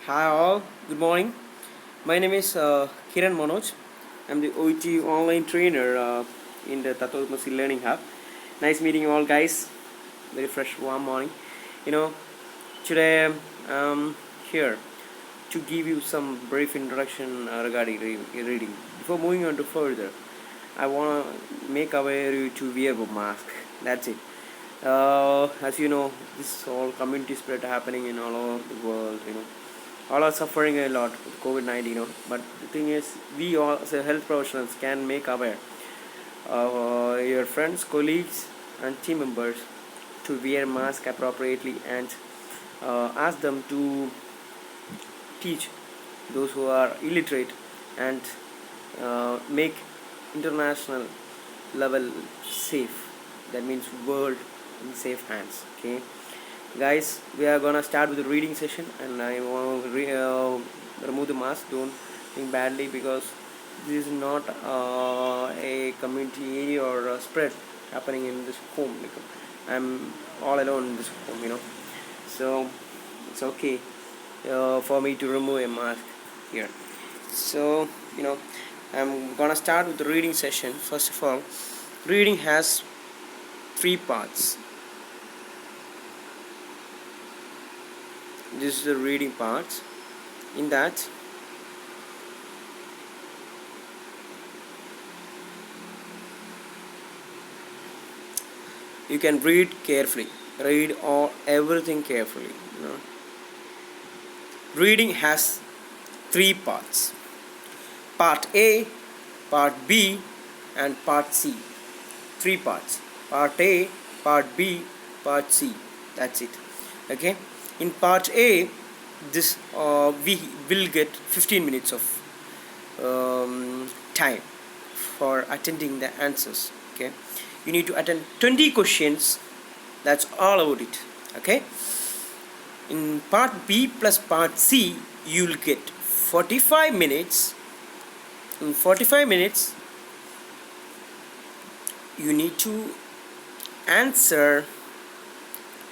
Hi all, good morning. My name is Kiran Manoj. I'm the OET online trainer in the Tatotmasi Learning Hub. Nice meeting you all, guys. Very fresh, warm morning. You know, today I'm here to give you some brief introduction regarding reading. Before moving on to further, I want to make aware you to wear a mask. That's it. As you know, this whole community spread happening in all over the world. All are suffering a lot with COVID-19. But the thing is, we all as a health professionals can make aware your friends, colleagues, and team members to wear mask appropriately and ask them to teach those who are illiterate and make international level safe. That means world in safe hands. Okay, guys, we are gonna start with the reading session, and I want to remove the mask. Don't think badly, because this is not a community area or a spread happening in this home. Like, I'm all alone in this home. So it's okay for me to remove a mask here. So I'm gonna start with the reading session. First of all, reading has three parts. This is the reading part. In that, you can read carefully. Read all everything carefully. Reading has three parts: part A, part B, and part C. Three parts: part A, part B, part C. That's it. Okay. In part A, this we will get 15 minutes of time for attending the answers. Okay, you need to attend 20 questions. That's all about it. Okay. In part B plus part C, you'll get 45 minutes. In 45 minutes, you need to answer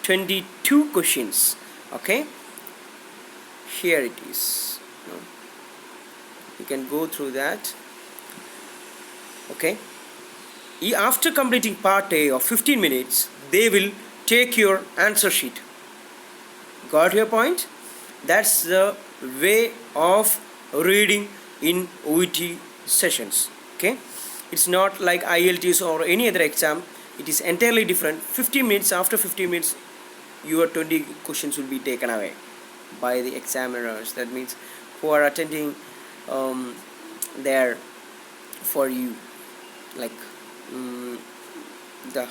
22 questions. Okay, here it is. You can go through that. Okay, after completing part A of 15 minutes, they will take your answer sheet. Got your point? That's the way of reading in OET sessions. Okay, it's not like IELTS or any other exam. It is entirely different. 15 minutes, after 15 minutes, your 20 questions will be taken away by the examiners. That means who are attending there for you, like the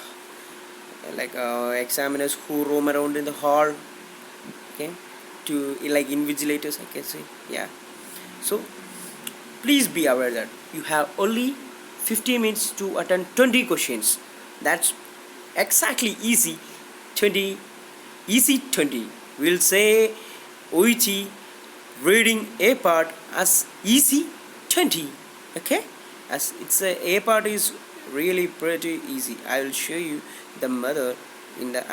examiners who roam around in the hall. Okay, to like invigilators, I can say. Yeah. So please be aware that you have only 15 minutes to attend 20 questions. That's exactly easy 20. Easy 20. We'll say OET reading A part as easy 20. Okay, as it's a part is really pretty easy. I will show you the method in the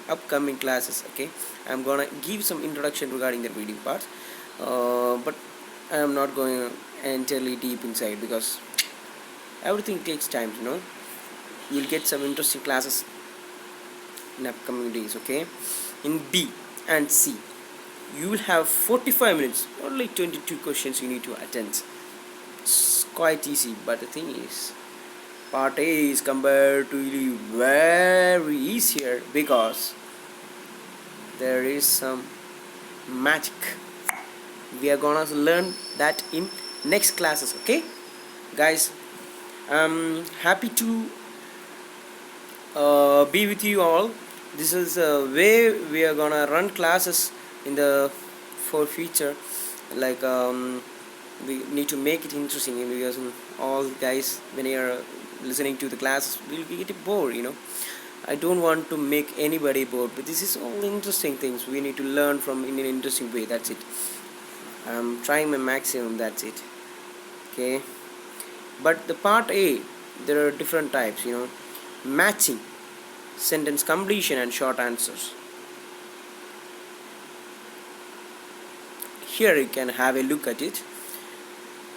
upcoming classes. Okay, I'm gonna give some introduction regarding the reading part, but I am not going entirely deep inside, because everything takes time. You'll get some interesting classes in upcoming days. Okay, in B and C, you will have 45 minutes, only 22 questions you need to attend. It's quite easy, but the thing is, part A is comparatively very easier, because there is some magic. We are gonna learn that in next classes. Okay, guys, I'm happy to be with you all. This is a way we are gonna run classes in the for future. Like we need to make it interesting, because all guys, when you are listening to the classes, will get bored. I don't want to make anybody bored, but this is all interesting things we need to learn from in an interesting way. That's it. I'm trying my maximum. That's it. Okay. But the part A, there are different types. Matching, sentence completion, and short answers. here you can have a look at it.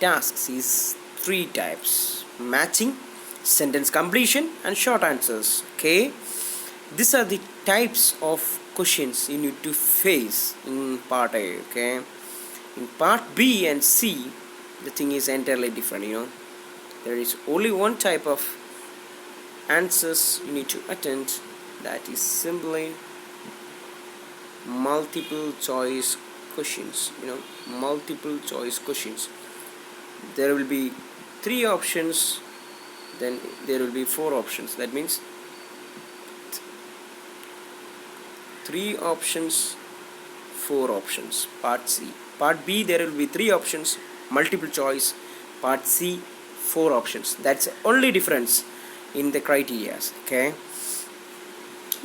Tasks is three types: matching, sentence completion, and short answers. Okay, these are the types of questions you need to face in part A. Okay, in part B and C, the thing is entirely different. There is only one type of answers you need to attend, that is simply multiple choice questions. Multiple choice questions. There will be three options, then there will be four options. That means three options, four options. Part C. Part B, there will be three options, multiple choice. Part C, four options. That's the only difference in the criteria. Okay,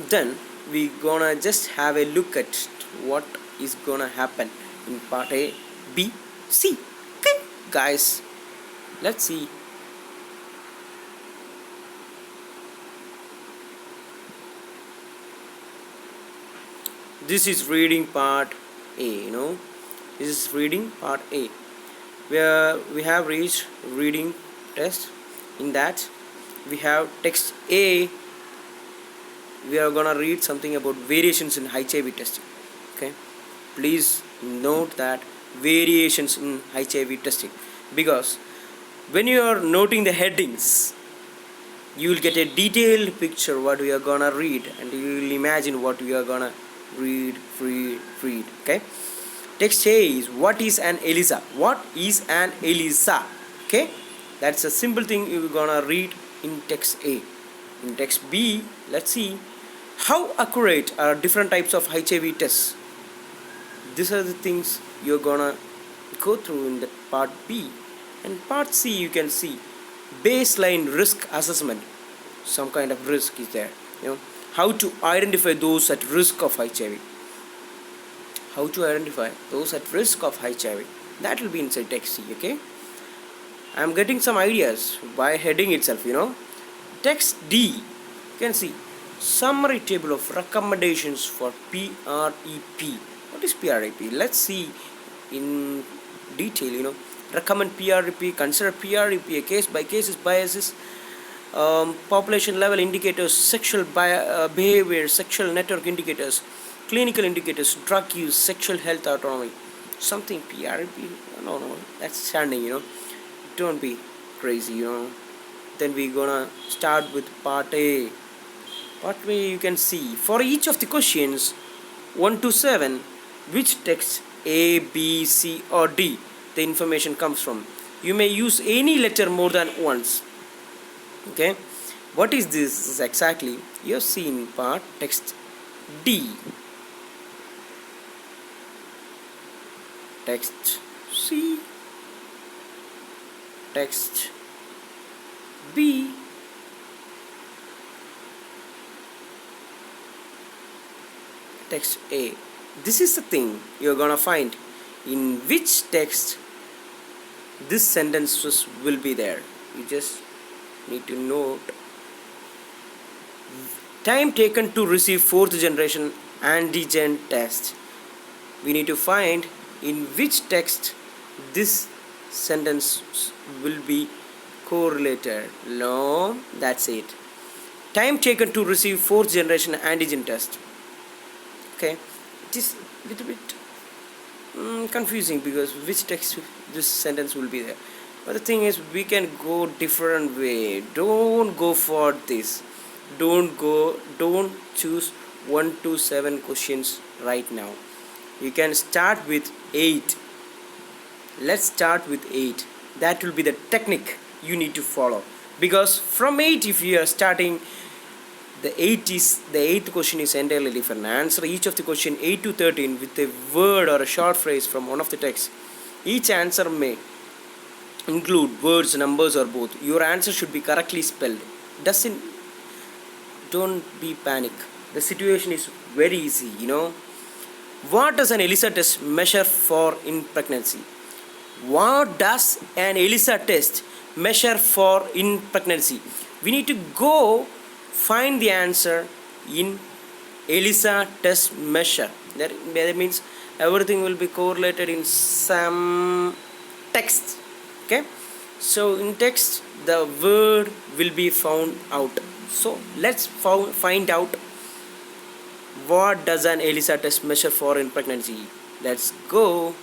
then we gonna just have a look at what is gonna happen in part A, B, C. Okay, guys, let's see. This is reading part A. This is reading part A, where we have reached reading test. In that we have text A. We are gonna read something about variations in HIV testing. Okay, please note that variations in HIV testing, because when you are noting the headings, you will get a detailed picture what we are gonna read, and you will imagine what we are gonna read. Okay, text A is, what is an ELISA? What is an ELISA? Okay, that's a simple thing you're gonna read in text A. In text B, let's see how accurate are different types of HIV tests. These are the things you're gonna go through in the part B. And part C, you can see baseline risk assessment. Some kind of risk is there. How to identify those at risk of HIV. How to identify those at risk of HIV. That will be inside text C. Okay, I'm getting some ideas by heading itself. Text D, you can see summary table of recommendations for PREP. What is PREP? Let's see in detail. Recommend PREP, consider PREP a case by cases biases, population level indicators, sexual behavior, sexual network indicators, clinical indicators, drug use, sexual health autonomy. Something PREP? No, that's standing. Don't be crazy. Then we're gonna start with part A. Part A, you can see for each of the questions 1 to 7, which text A, B, C or D the information comes from. You may use any letter more than once. Okay, what is this exactly? You have seen part text D, text C, text B, text A. This is the thing you're gonna find in which text this sentences will be there. You just need to note time taken to receive fourth generation antigen test. We need to find in which text this sentence will be correlated. No, that's it. Time taken to receive fourth generation antigen test. Okay, it is a little bit confusing, because which text this sentence will be there. But the thing is, we can go different way. Don't go for this. Don't choose 1 to 7 questions right now. You can start with 8. Let's start with 8. That will be the technique you need to follow, because from 8, if you are starting, the 8th question is entirely different. Answer each of the question 8 to 13 with a word or a short phrase from one of the texts. Each answer may include words, numbers or both. Your answer should be correctly spelled. Don't be panic. The situation is very easy. What does an ELISA test measure for in pregnancy? What does an ELISA test measure for in pregnancy? We need to go find the answer in ELISA test measure. That means everything will be correlated in some text. Okay, so in text the word will be found out. So let's find out what does an ELISA test measure for in pregnancy. Let's go.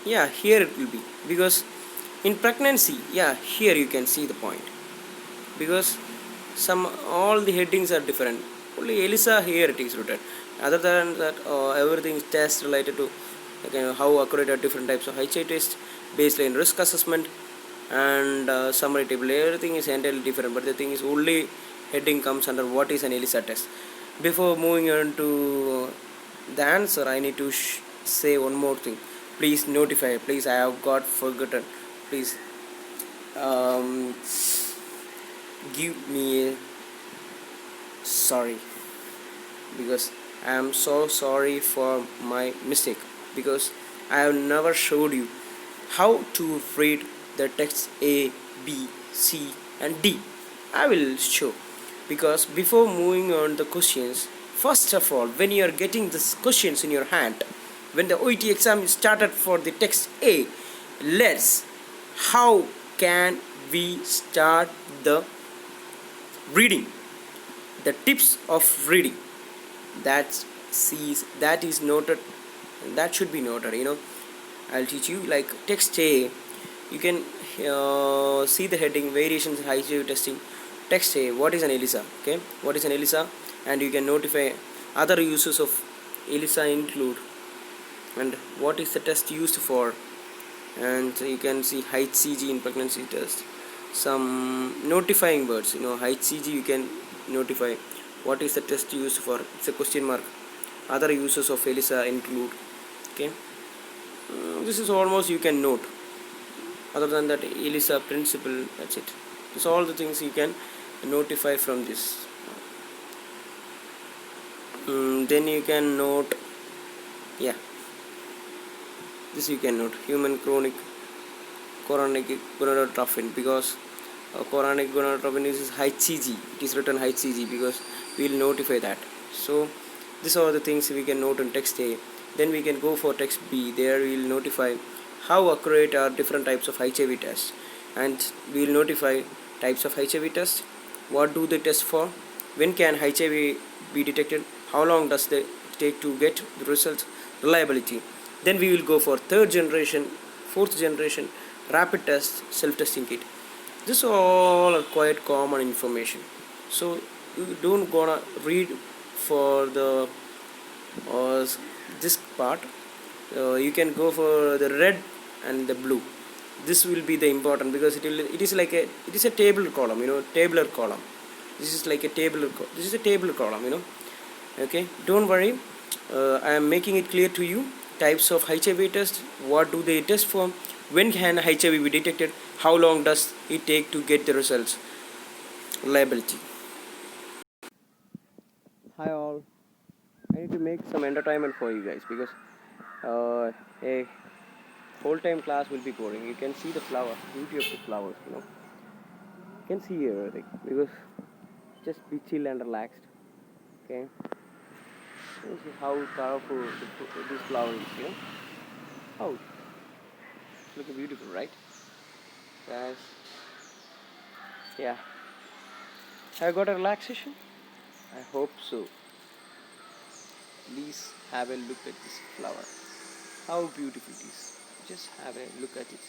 Yeah, here it will be, because in pregnancy, yeah, here you can see the point, because some all the headings are different. Only ELISA here it is written. Other than that, everything is test related to, okay, how accurate are different types of HI test, baseline risk assessment, and summary table. Everything is entirely different. But the thing is, only heading comes under what is an ELISA test. Before moving on to the answer, I need to say one more thing. Please notify. Please, I have got forgotten. Please, um, give me a sorry, because I am so sorry for my mistake, because I have never showed you how to read the text A, B, C and D. I will show, because before moving on the questions, first of all, when you are getting these questions in your hand, when the OET exam is started for the text A, let's how can we start the reading, the tips of reading, that is noted, that should be noted, I'll teach you. Like text A, you can see the heading variations in HIV testing. Text A, what is an ELISA? Okay, what is an ELISA? And you can notify other uses of ELISA include, and what is the test used for, and you can see HCG in pregnancy test. Some notifying words, HCG you can notify what is the test used for. It's a question mark. Other uses of ELISA include. Okay, this is almost you can note. Other than that, ELISA principle, that's it. It's all the things you can notify from this. Then you can note, yeah, this you can note human chronic gonadotropin, because chronic gonadotropin is HCG. It is written HCG because we will notify that. So these are the things we can note in text A. Then we can go for text B. There we will notify how accurate are different types of HIV tests, and we will notify types of HIV tests, what do they test for, when can HIV be detected, how long does it take to get the results, reliability. Then we will go for third generation, fourth generation, rapid test, self-testing kit. This all are quite common information. So you don't gonna read for the uh, this part. You can go for the red and the blue. This will be the important, because it is a table column, tabular column. This is like a table. This is a table column. Okay, don't worry. I am making it clear to you. Types of HIV test. What do they test for? When can HIV be detected? How long does it take to get the results? Reliability. Hi all. I need to make some entertainment for you guys, because a whole-time class will be boring. You can see the beauty of the flowers. You can see everything, because just be chill and relaxed. Okay. You see how colorful this flower is. Oh, it's looking beautiful, right? Guys, yeah. Have you got a relaxation? I hope so. Please have a look at this flower. How beautiful it is. Just have a look at it.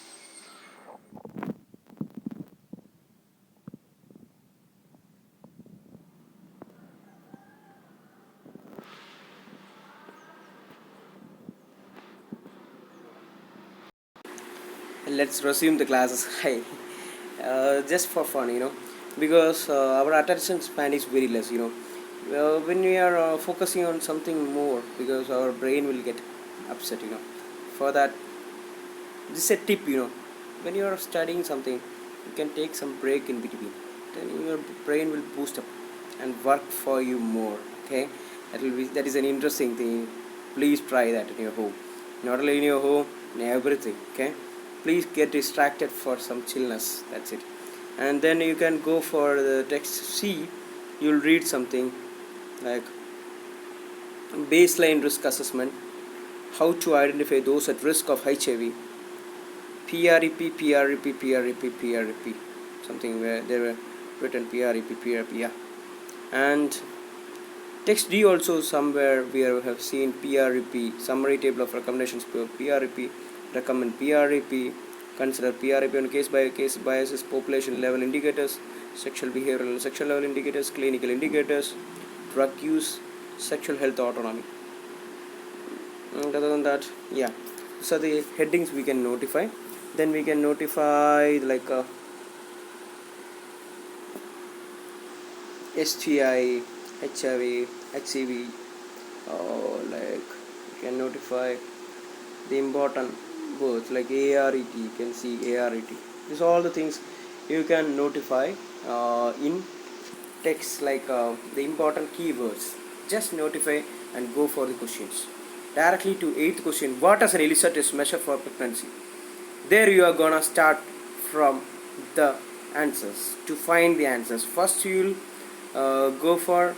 Let's resume the classes. Hi. Just for fun, because our attention span is very less, when we are focusing on something more, because our brain will get upset, for that, this is a tip, when you are studying something, you can take some break in between, then your brain will boost up and work for you more. Okay, that is an interesting thing. Please try that in your home, not only in your home, in everything. Okay, please get distracted for some chillness. That's it. And then you can go for the text C. You'll read something like baseline risk assessment, how to identify those at risk of HIV, PREP, PREP, PREP, PREP, something where they were written PREP, PREP, yeah. And text D also somewhere we have seen PREP, summary table of recommendations for PREP, recommend PREP, consider PREP on case by case biases, population level indicators, sexual behavioral, sexual level indicators, clinical indicators, drug use, sexual health autonomy. And other than that, yeah, so the headings we can notify. Then we can notify like STI, HIV, HCV, like you can notify the important words like ARET. You can see ARET. These are all the things you can notify in text, like the important keywords. Just notify and go for the questions. Directly to 8th question, what does an ELISA test measure for pregnancy? There you are gonna start from the answers to find the answers. First you will go for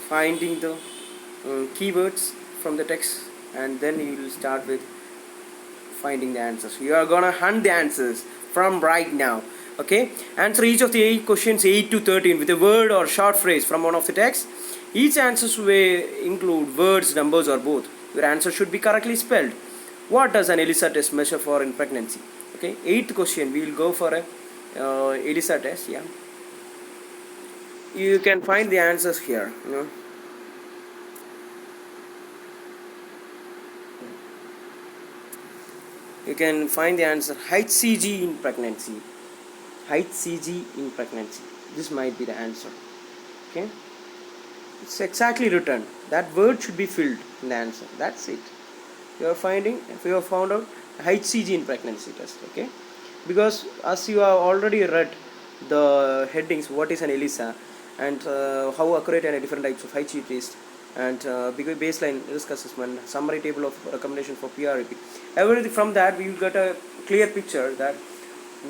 finding the keywords from the text, and then you will start with finding the answers. You are gonna hunt the answers from right now. Okay, answer each of the 8 questions 8 to 13 with a word or short phrase from one of the texts. Each answers will include words, numbers, or both. Your answer should be correctly spelled. What does an ELISA test measure for in pregnancy? Okay, 8th question we will go for a ELISA test. Yeah, you can find the answers here. You can find the answer HCG in pregnancy. HCG in pregnancy. This might be the answer. Okay, it's exactly written. That word should be filled in the answer. That's it. You are finding, if you have found out HCG in pregnancy test. Okay, because as you have already read the headings, what is an ELISA and how accurate and different types of HCG test, and baseline risk assessment, summary table of recommendation for PREP, everything from that we will get a clear picture that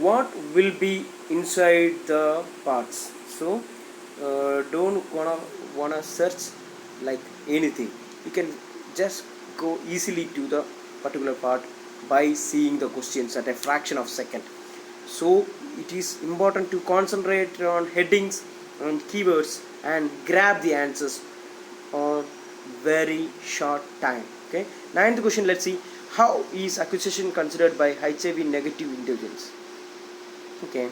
what will be inside the parts. So don't wanna search like anything. You can just go easily to the particular part by seeing the questions at a fraction of second. So it is important to concentrate on headings and keywords and grab the answers on very short time. Okay, 9th question, let's see, how is acquisition considered by HIV negative individuals? Okay,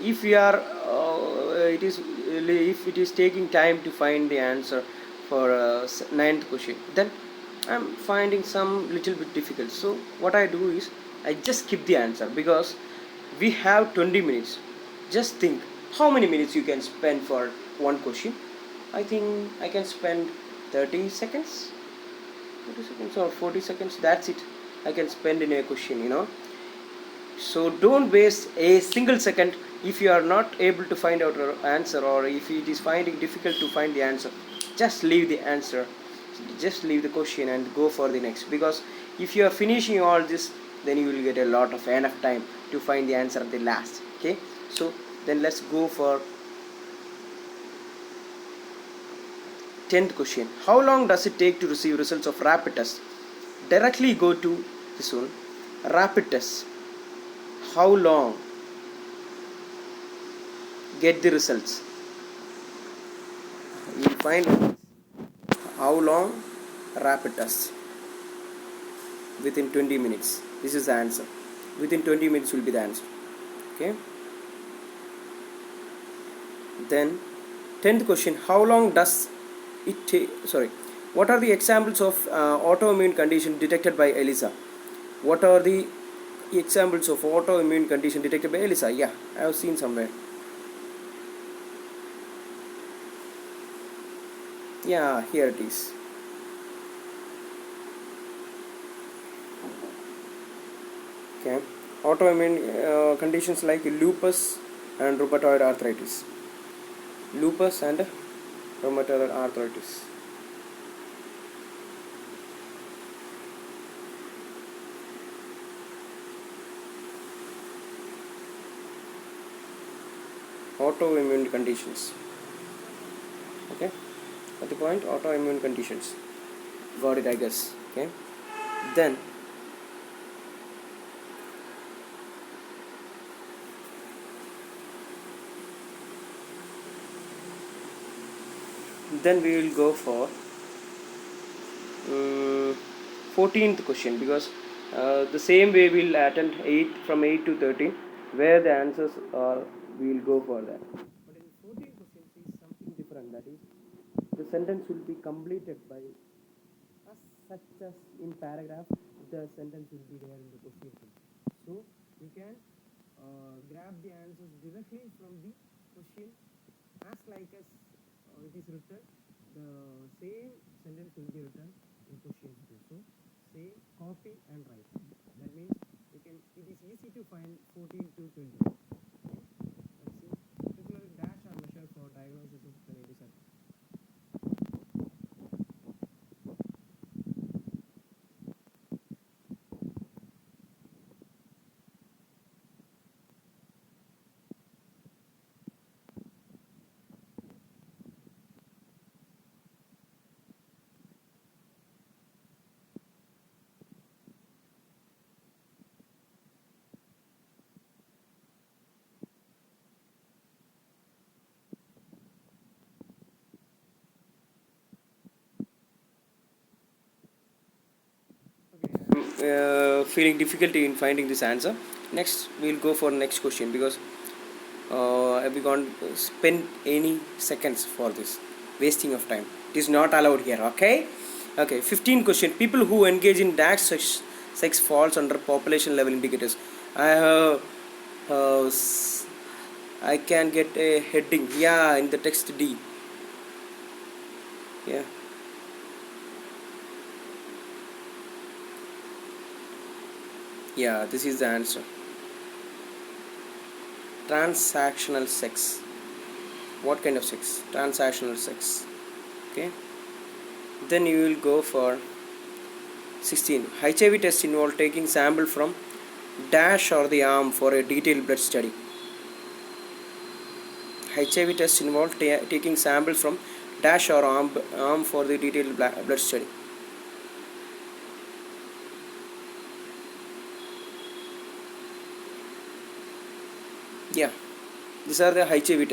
if we are it is if it is taking time to find the answer for 9th question, then I'm finding some little bit difficult. So what I do is I just skip the answer, because we have 20 minutes. Just think how many minutes you can spend for one question. I think I can spend 30 seconds, 30 seconds or 40 seconds. That's it I can spend in a question. So don't waste a single second. If you are not able to find out an answer, or if it is finding difficult to find the answer, just leave the answer, just leave the question and go for the next. Because if you are finishing all this, then you will get a lot of enough time to find the answer at the last. Okay, so then let's go for 10th question. How long does it take to receive results of rapid test? Directly go to this one, rapid test. How long get the results? You will find how long rapid test within 20 minutes. This is the answer. Within 20 minutes will be the answer. Okay. Then 10th question, how long does it take, what are the examples of autoimmune condition detected by ELISA? What are the examples of autoimmune condition detected by ELISA? Yeah, I have seen somewhere. Yeah, here it is. Okay. Autoimmune conditions like lupus and rheumatoid arthritis. Lupus and rheumatoid arthritis. Autoimmune conditions. Okay. At the point, autoimmune conditions. Got it, I guess. Okay. Then we will go for 14th question, because the same way we'll attend 8 from 8 to 13, where the answers are, we will go for that. But in 14th question is something different, that is the sentence will be completed by such as in paragraph the sentence will be there in the question. So you can grab the answers directly from the question as like as it is written, the same sentence will be written in question. So say copy and write. That means you can, it is easy to find 14 to 20. Okay? Let's see. Particularly dash are measured for diagnosis of the disorder. Feeling difficulty in finding this answer. Next we'll go for next question, because we can't spend any seconds for this wasting of time. It is not allowed here. Okay. 15 question. People who engage in dash sex falls under population level indicators. I have I can get a heading, yeah, in the text D. Yeah. Yeah, this is the answer. Transactional sex. What kind of sex? Transactional sex. Okay. Then you will go for 16. HIV test involve taking sample from dash or the arm for a detailed blood study. HIV test involve taking sample from dash or arm for the detailed blood study. Yeah, these are the HIV tests.